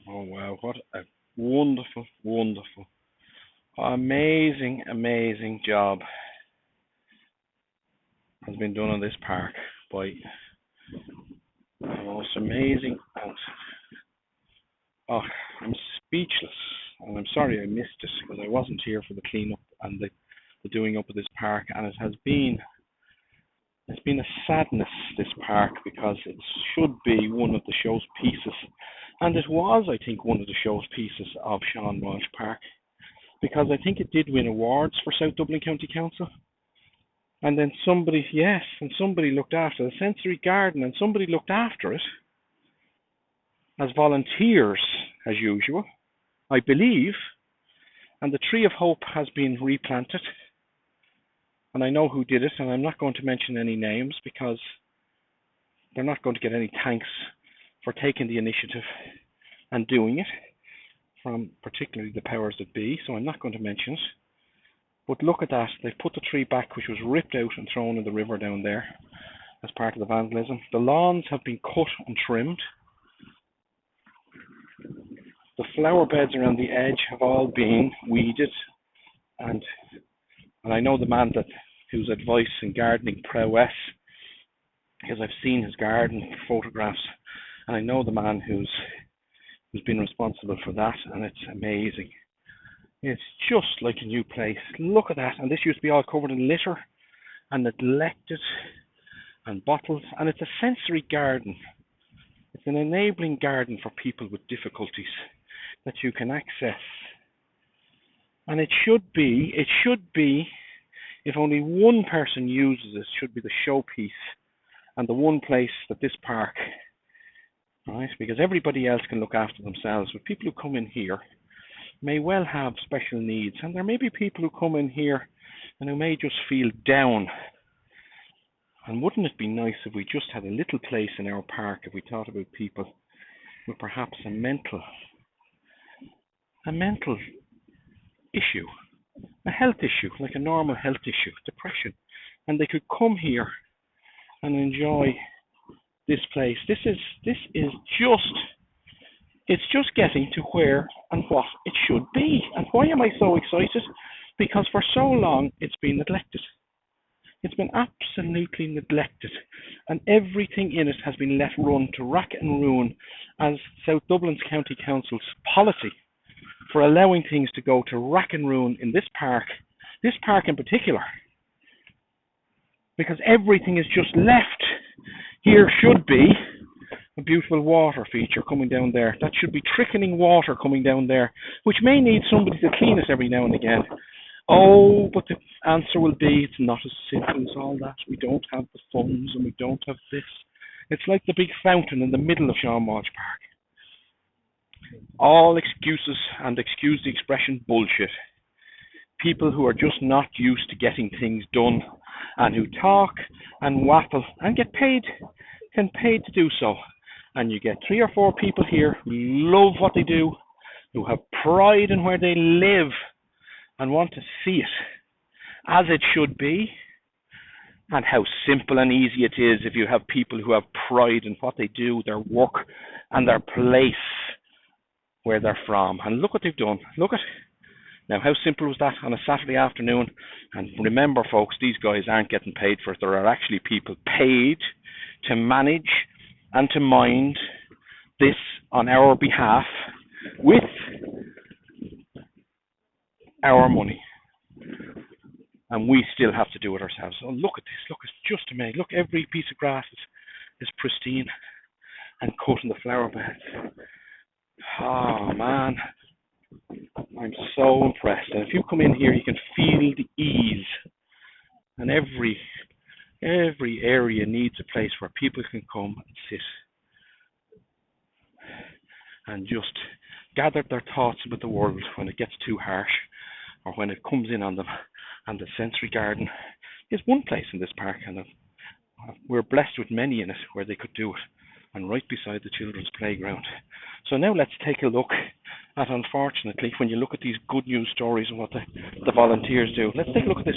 Oh wow, what a wonderful, wonderful, amazing, amazing job has been done on this park by the most amazing and oh, I'm speechless. And I'm sorry I missed it because I wasn't here for the cleanup and the doing up of this park. And it's been a sadness, this park, because it should be one of the show's pieces. And it was, I think, one of the show's pieces of Sean Walsh Park. Because I think it did win awards for South Dublin County Council. And then somebody, yes, and somebody looked after the SensoryGarden, and somebody looked after it as volunteers, as usual, I believe. And the Tree of Hope has been replanted. And I know who did it, and I'm not going to mention any names because they're not going to get any thanks for taking the initiative and doing it, from particularly the powers that be, so I'm not going to mention it. But look at that, they've put the tree back, which was ripped out and thrown in the river down there as part of the vandalism. The lawns have been cut and trimmed. The flower beds around the edge have all been weeded, and I know the man whose advice in gardening prowess, because I've seen his garden photographs, and I know the man who's been responsible for that, and it's amazing. It's just like a new place. Look at that. And this used to be all covered in litter and neglected and bottles. And it's a sensory garden. It's an enabling garden for people with difficulties that you can access. And it should be, if only one person uses it, should be the showpiece and the one place that this park, right? Because everybody else can look after themselves. But people who come in here may well have special needs, and there may be people who come in here and who may just feel down. And wouldn't it be nice if we just had a little place in our park, if we thought about people with perhaps a mental issue, a health issue, like a normal health issue, depression, and they could come here and enjoy this place. This is just, it's just getting to where and what it should be. And why am I so excited? Because for so long it's been neglected. It's been absolutely neglected, and everything in it has been let run to rack and ruin as South Dublin's County Council's policy for allowing things to go to rack and ruin in this park in particular, because everything is just left. Here should be a beautiful water feature coming down there. That should be trickling water coming down there, which may need somebody to clean it every now and again. Oh, but the answer will be it's not as simple as all that. We don't have the funds and we don't have this. It's like the big fountain in the middle of Sean Walsh Park. All excuses, and excuse the expression, bullshit. People who are just not used to getting things done and who talk and waffle and get paid to do so. And you get 3 or 4 people here who love what they do, who have pride in where they live and want to see it as it should be, and how simple and easy it is if you have people who have pride in what they do, their work and their place where they're from. And look what they've done. Look at now, how simple was that on a Saturday afternoon? And remember, folks, these guys aren't getting paid for it. There are actually people paid to manage and to mind this on our behalf with our money, and we still have to do it ourselves. Oh, look at this. Look, it's just amazing. Look, every piece of grass is pristine and cut in the flower beds. Oh man, I'm so impressed. And if you come in here, you can feel the ease, and every area needs a place where people can come and sit and just gather their thoughts about the world when it gets too harsh or when it comes in on them. And the SensoryGarden is one place in this park, and we're blessed with many in it where they could do it, and right beside the children's playground. So now let's take a look at, unfortunately, when you look at these good news stories and what the volunteers do, let's take a look at this